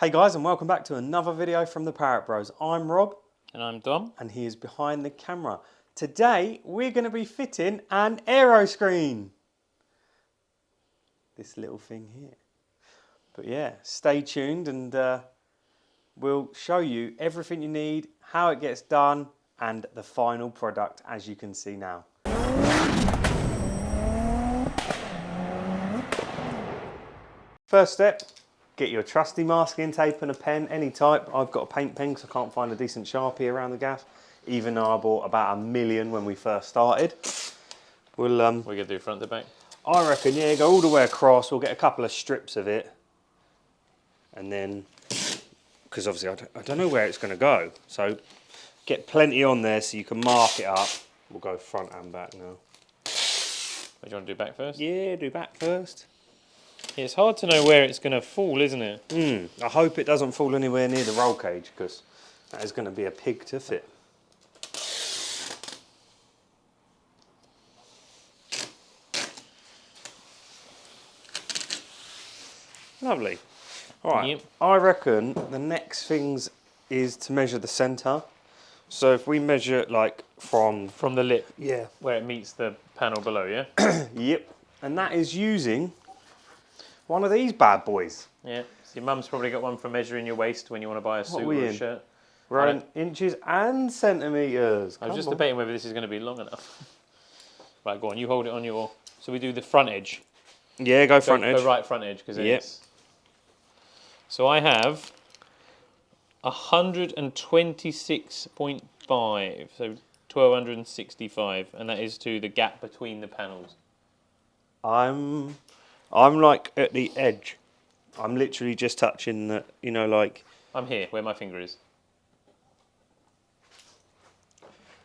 Hey guys, and welcome back to another video from the Parrott Bros. I'm Rob. And I'm Dom. And he is behind the camera. Today, we're going to be fitting an aero screen. This little thing here. But yeah, stay tuned and we'll show you everything you need, how it gets done, and the final product as you can see now. First step, get your trusty masking tape and a pen, any type. I've got a paint pen because I can't find a decent Sharpie around the gaff, even though I bought about 1,000,000 when we first started. We're going to do front to back? I reckon, yeah, go all the way across. We'll get a couple of strips of it. And then, because obviously I don't know where it's going to go. So get plenty on there so you can mark it up. We'll go front and back now. What, do you want to do back first? Yeah, do back first. Yeah, it's hard to know where it's going to fall, isn't it? I hope it doesn't fall anywhere near the roll cage because that is going to be a pig to fit. Lovely. All right, yep. I reckon the next things is to measure the centre. So if we measure it like from the lip, yeah, where it meets the panel below, yeah? Yep, and that is using one of these bad boys. Yeah, so your mum's probably got one for measuring your waist when you want to buy a suit or a shirt. We're in inches and centimetres. I was just debating whether this is going to be long enough. Right, go on, you hold it on your... So we do the front edge. Yeah, go front edge. Go right front edge, because it's... So I have 126.5, so 1265, and that is to the gap between the panels. I'm like at the edge. I'm literally just touching the, you know, like... I'm here, where my finger is.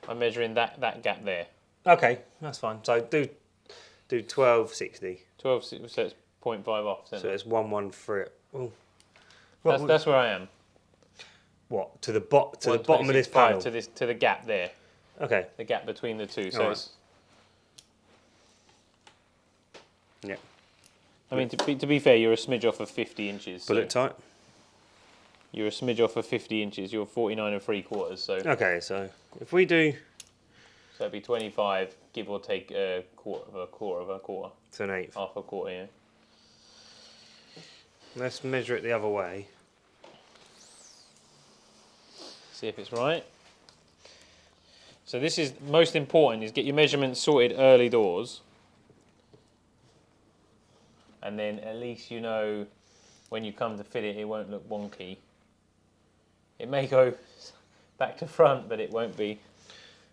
I'm measuring that gap there. Okay, that's fine. So do 1260. 12, so it's 0.5 off. So it's 113. Oh. That's where I am. What, to the bottom of this panel? To the gap there. Okay. The gap between the two. So it's... Yeah. I mean, to be fair, you're a smidge off of 50 inches. Bullet tight. You're a smidge off of 50 inches. You're 49 3/4. So. Okay, so if we do. So it'd be 25, give or take a quarter of a quarter. It's an eighth. Half a quarter, yeah. Let's measure it the other way. See if it's right. So this is most important: is get your measurements sorted early doors. And then at least you know when you come to fit it, it won't look wonky. It may go back to front, but it won't be.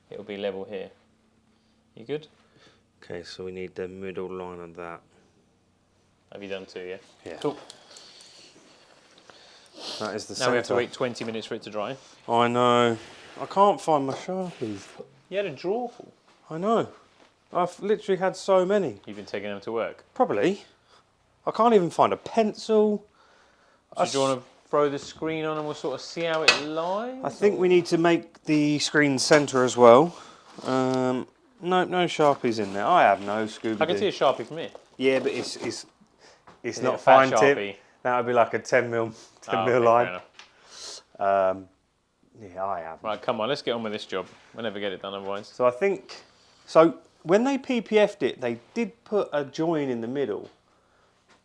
It'll be level here. You good? Okay, so we need the middle line of that. Have you done two, yeah? Yeah. Cool. That is the centre. Now we have to wait 20 minutes for it to dry. I know. I can't find my Sharpies. You had a drawer full. I know. I've literally had so many. You've been taking them to work? Probably. I can't even find a pencil. So do you want to throw the screen on and we'll sort of see how it lies? I think we need to make the screen centre as well. No Sharpies in there. I have no Scooby-Doo. I can see a Sharpie from here. Yeah, but it's not fine tip. That would be like a 10 mil line. Yeah, I have. Right, come on, let's get on with this job. We'll never get it done otherwise. So I think, so when they PPF'd it, they did put a join in the middle,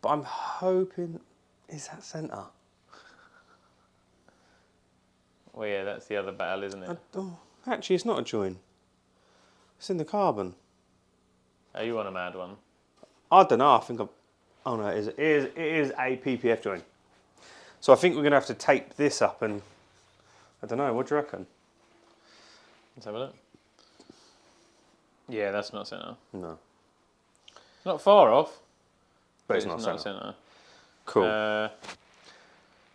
but I'm hoping, is that centre? Well, yeah, that's the other battle, isn't it? Actually, it's not a join. It's in the carbon. Are you on a mad one? I don't know. I think oh no, it is a PPF join. So I think we're going to have to tape this up and, I don't know, what do you reckon? Let's have a look. Yeah, that's not centre. No. It's not far off. But it's not centre. Centre. Cool.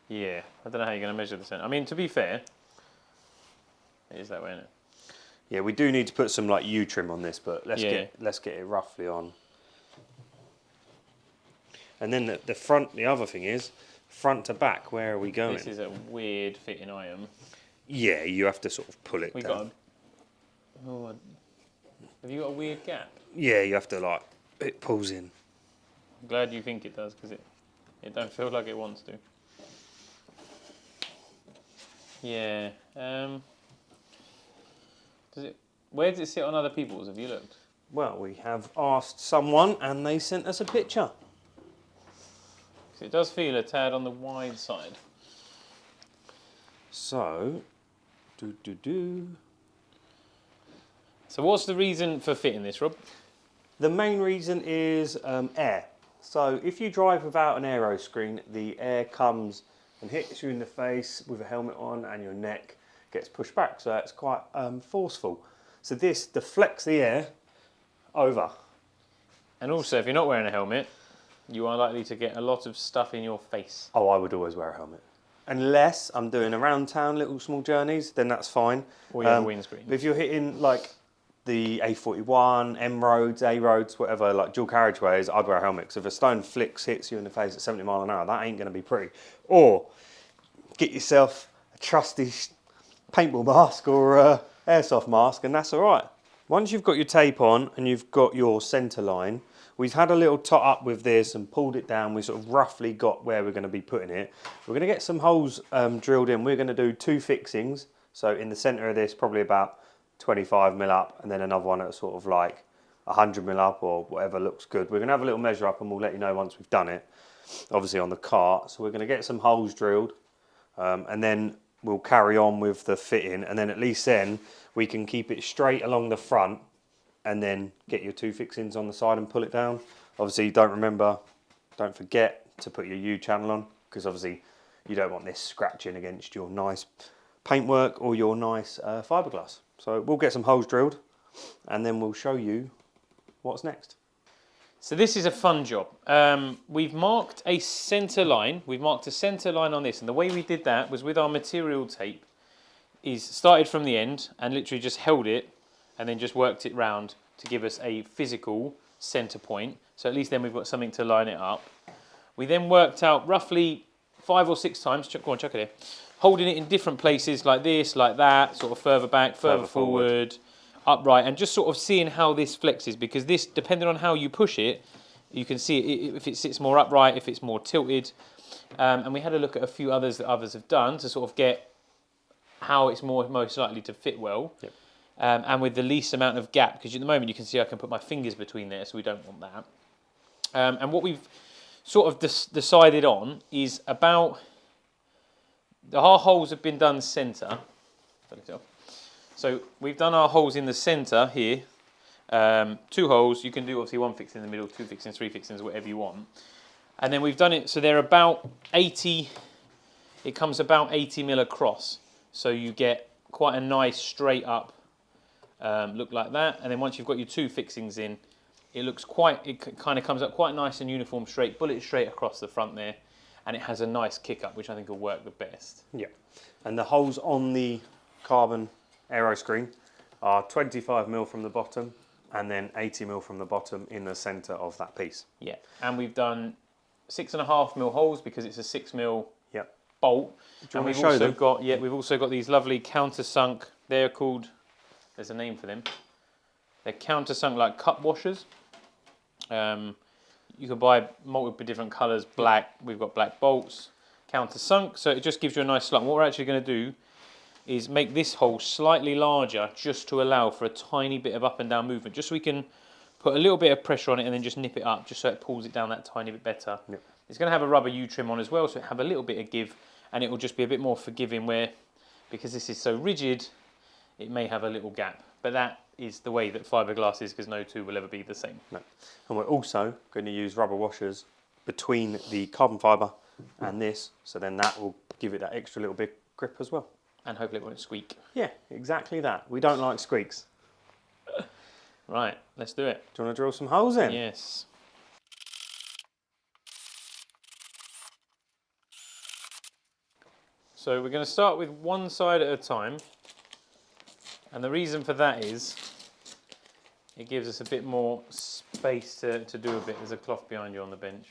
Yeah, I don't know how you're going to measure the centre. I mean, to be fair, it is that way, isn't it? Yeah, we do need to put some like U-trim on this, but let's get it roughly on. And then the front, the other thing is, front to back, where are we going? This is a weird fitting item. Yeah, you have to sort of pull it down. Have you got a weird gap? Yeah, you have to like, it pulls in. I'm glad you think it does, because it don't feel like it wants to. Yeah. Where does it sit on other people's? Have you looked? Well, we have asked someone and they sent us a picture. 'Cause it does feel a tad on the wide side. So, So what's the reason for fitting this, Rob? The main reason is air. So if you drive without an aero screen, the air comes and hits you in the face with a helmet on and your neck gets pushed back. So it's quite forceful. So this deflects the air over. And also, if you're not wearing a helmet, you are likely to get a lot of stuff in your face. Oh, I would always wear a helmet. Unless I'm doing around town little small journeys, then that's fine. Or you have a windscreen. But if you're hitting like the A41, M roads, A roads, whatever, like dual carriageways, I'd wear a helmet. Because if a stone hits you in the face at 70 mile an hour, that ain't going to be pretty. Or get yourself a trusty paintball mask or airsoft mask, and that's all right. Once you've got your tape on and you've got your centre line, we've had a little tot up with this and pulled it down. We sort of roughly got where we're going to be putting it. We're going to get some holes drilled in. We're going to do 2 fixings. So in the centre of this, probably about 25 mil up, and then another one at sort of like 100 mil up or whatever looks good. We're going to have a little measure up and we'll let you know once we've done it, obviously on the cart. So we're going to get some holes drilled and then we'll carry on with the fitting, and then at least then we can keep it straight along the front and then get your 2 fixings on the side and pull it down. Obviously don't forget to put your U channel on, because obviously you don't want this scratching against your nice paintwork or your nice fiberglass. So we'll get some holes drilled and then we'll show you what's next. So this is a fun job. We've marked a centre line. We've marked a centre line on this, and the way we did that was with our material tape. Is started from the end and literally just held it, and then just worked it round to give us a physical centre point. So at least then we've got something to line it up. We then worked out roughly 5 or 6 times. Go on, chuck it here. Holding it in different places, like this, like that, sort of further back, further forward, upright, and just sort of seeing how this flexes, because this, depending on how you push it, you can see it, if it sits more upright, if it's more tilted. And we had a look at a few others that others have done to sort of get how it's most likely to fit well. Yep. And with the least amount of gap, because at the moment you can see I can put my fingers between there, so we don't want that. And what we've sort of decided on is about, our holes have been done centre. So we've done our holes in the centre here. 2 holes, you can do obviously 1 fixing in the middle, 2 fixings, 3 fixings, whatever you want. And then we've done it, so they're about 80, it comes about 80 mil across. So you get quite a nice straight up look like that. And then once you've got your 2 fixings in, it kind of comes up quite nice and uniform straight, bullet straight across the front there. And it has a nice kick up, which I think will work the best. Yeah, and the holes on the carbon aero screen are 25 mil from the bottom and then 80 mil from the bottom in the centre of that piece. Yeah, and we've done 6.5 mil holes because it's a 6 mil Yep. bolt. And we've also them? we've also got these lovely countersunk. They're called, there's a name for them. They're countersunk like cup washers. You can buy multiple different colours, black, we've got black bolts, countersunk, so it just gives you a nice slot. What we're actually going to do is make this hole slightly larger just to allow for a tiny bit of up and down movement, just so we can put a little bit of pressure on it and then just nip it up, just so it pulls it down that tiny bit better. Yep. It's going to have a rubber U-trim on as well, so it have a little bit of give, and it will just be a bit more forgiving where, because this is so rigid, it may have a little gap. But that is the way that fiberglass is, because no 2 will ever be the same. No. And we're also going to use rubber washers between the carbon fibre and this, so then that will give it that extra little bit grip as well. And hopefully it won't squeak. Yeah, exactly that. We don't like squeaks. Right, let's do it. Do you want to drill some holes in? Yes. So we're going to start with one side at a time. And the reason for that is it gives us a bit more space to do a bit. There's a cloth behind you on the bench.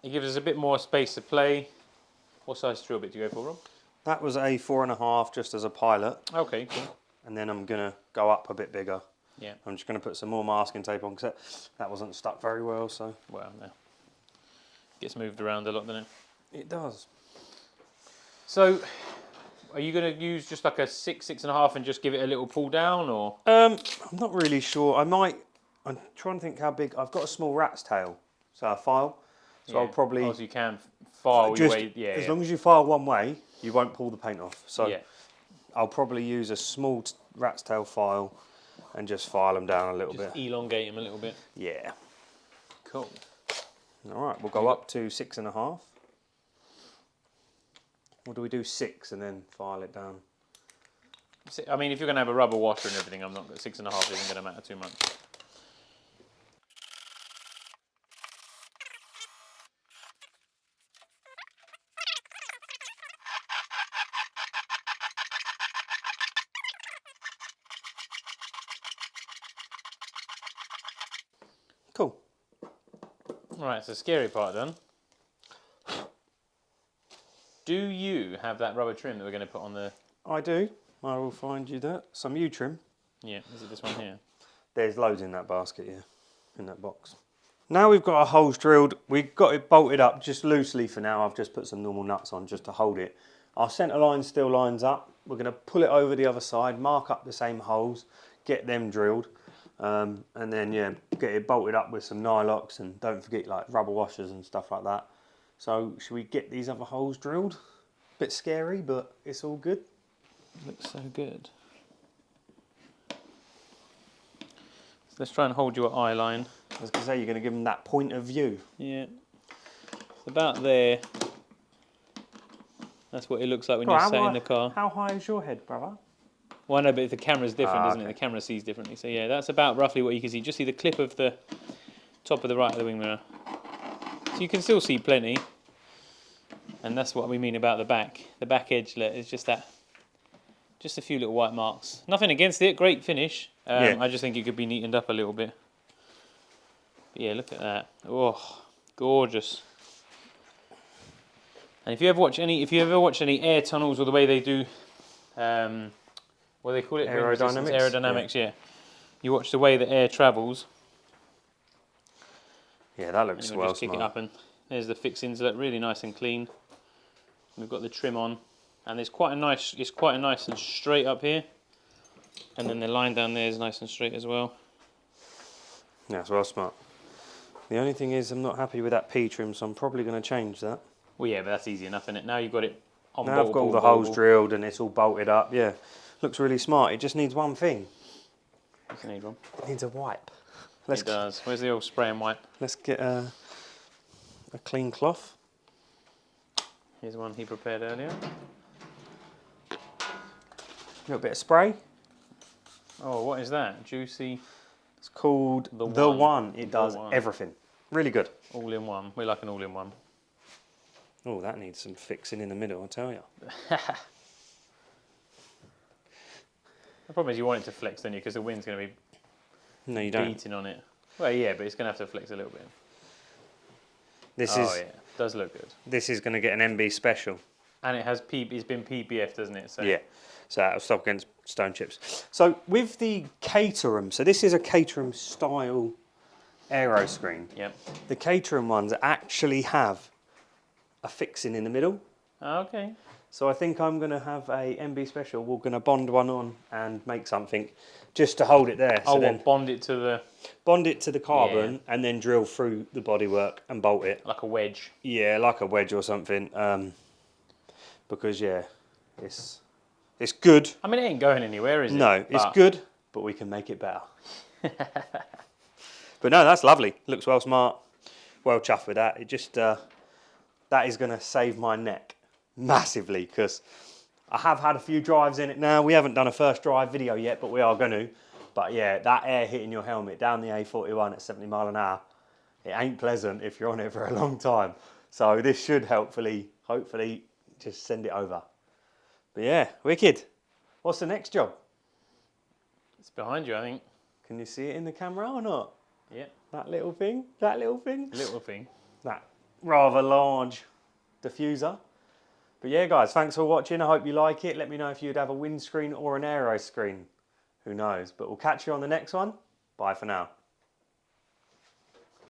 It gives us a bit more space to play. What size drill bit do you go for, Rob? That was a 4.5 just as a pilot. Okay, cool. And then I'm going to go up a bit bigger. Yeah. I'm just going to put some more masking tape on because that wasn't stuck very well. So Well, no. Gets moved around a lot, doesn't it? it does. So, are you going to use just like a 6.5 and just give it a little pull down, or? I'm not really sure. I'm trying to think how big. I've got a small rat's tail, so a file. So I'll probably Oh, so you can file your way. Yeah. as long as you file one way, you won't pull the paint off. So Yeah. I'll probably use a small rat's tail file and just file them down a little Just bit. elongate them a little bit. Yeah. Cool. All right, we'll go up to 6.5. Or do we do 6 and then file it down? I mean, if you're going to have a rubber washer and everything, 6.5 isn't going to matter too much. Cool. Right, so scary part done. Do you have that rubber trim that we're going to put on the... I do. I will find you that. Some U-trim. Yeah, is it this one here? There's loads in that basket, yeah, in that box. Now we've got our holes drilled. We've got it bolted up just loosely for now. I've just put some normal nuts on just to hold it. Our centre line still lines up. We're going to pull it over the other side, mark up the same holes, get them drilled, and then, yeah, get it bolted up with some nylocks, and don't forget like rubber washers and stuff like that. So should we get these other holes drilled? Bit scary, but it's all good. Looks so good. So let's try and hold your eye line. I was going to say, you're going to give them that point of view. Yeah. It's about there. That's what it looks like when you're sat in the car. How high is your head, brother? Well, I know, but the camera's different, isn't it? Okay. The camera sees differently. So yeah, that's about roughly what you can see. Just see the clip of the top of the right of the wing mirror. So you can still see plenty. And that's what we mean about the back. The back edge is just that. Just a few little white marks. Nothing against it. Great finish. Yeah. I just think it could be neatened up a little bit. But yeah, look at that. Oh, gorgeous. And if you ever watch any air tunnels or the way they do, what do they call it? Aerodynamics. Aerodynamics, yeah. You watch the way the air travels. Yeah, that looks well just kick it up, and there's the fixings. Look really nice and clean. We've got the trim on, and it's quite a nice and straight up here. And then the line down there is nice and straight as well. Yeah, it's well smart. The only thing is, I'm not happy with that P trim, so I'm probably going to change that. Well, yeah, but that's easy enough, isn't it? Now you've got it on. Now I've got all the holes drilled and it's all bolted up. Yeah, looks really smart. It just needs one thing. What's the need, Rob? It needs a wipe. It does. Where's the old spray and wipe? Let's get a clean cloth. Here's one he prepared earlier. A little bit of spray. Oh, what is that? Juicy. It's called The One. It does everything. Really good. All in one. We like an all in one. Oh, that needs some fixing in the middle, I'll tell you. The problem is you want it to flex, don't you? Because the wind's going to be beating on it. Well, yeah, but it's going to have to flex a little bit. Yeah, does look good. This is going to get an MB special. And it's been PPF, doesn't it? So yeah, so it'll stop against stone chips. So with the Caterham, so this is a Caterham style aeroscreen. Yep. The Caterham ones actually have a fixing in the middle. Okay. So I think I'm going to have a MB special. We're going to bond one on and make something just to hold it there. Oh, so then bond it to the carbon and then drill through the bodywork and bolt it. like a wedge. Yeah, like a wedge or something. Because yeah, it's good. I mean, it ain't going anywhere, is it? No, it's good, but we can make it better. But no, that's lovely. Looks well smart. Well chuffed with that. It just that is going to save my neck massively because I have had a few drives in it now. We haven't done a first drive video yet, but we are going to. But yeah, that air hitting your helmet down the A41 at 70 mile an hour, it ain't pleasant if you're on it for a long time. So this should hopefully just send it over. But yeah, wicked. What's the next job? It's behind you, I think. Can you see it in the camera or not? Yeah. That little thing? That little thing? Little thing. That rather large diffuser. But yeah, guys, thanks for watching. I hope you like it. Let me know if you'd have a windscreen or an aero screen. Who knows? But we'll catch you on the next one. Bye for now.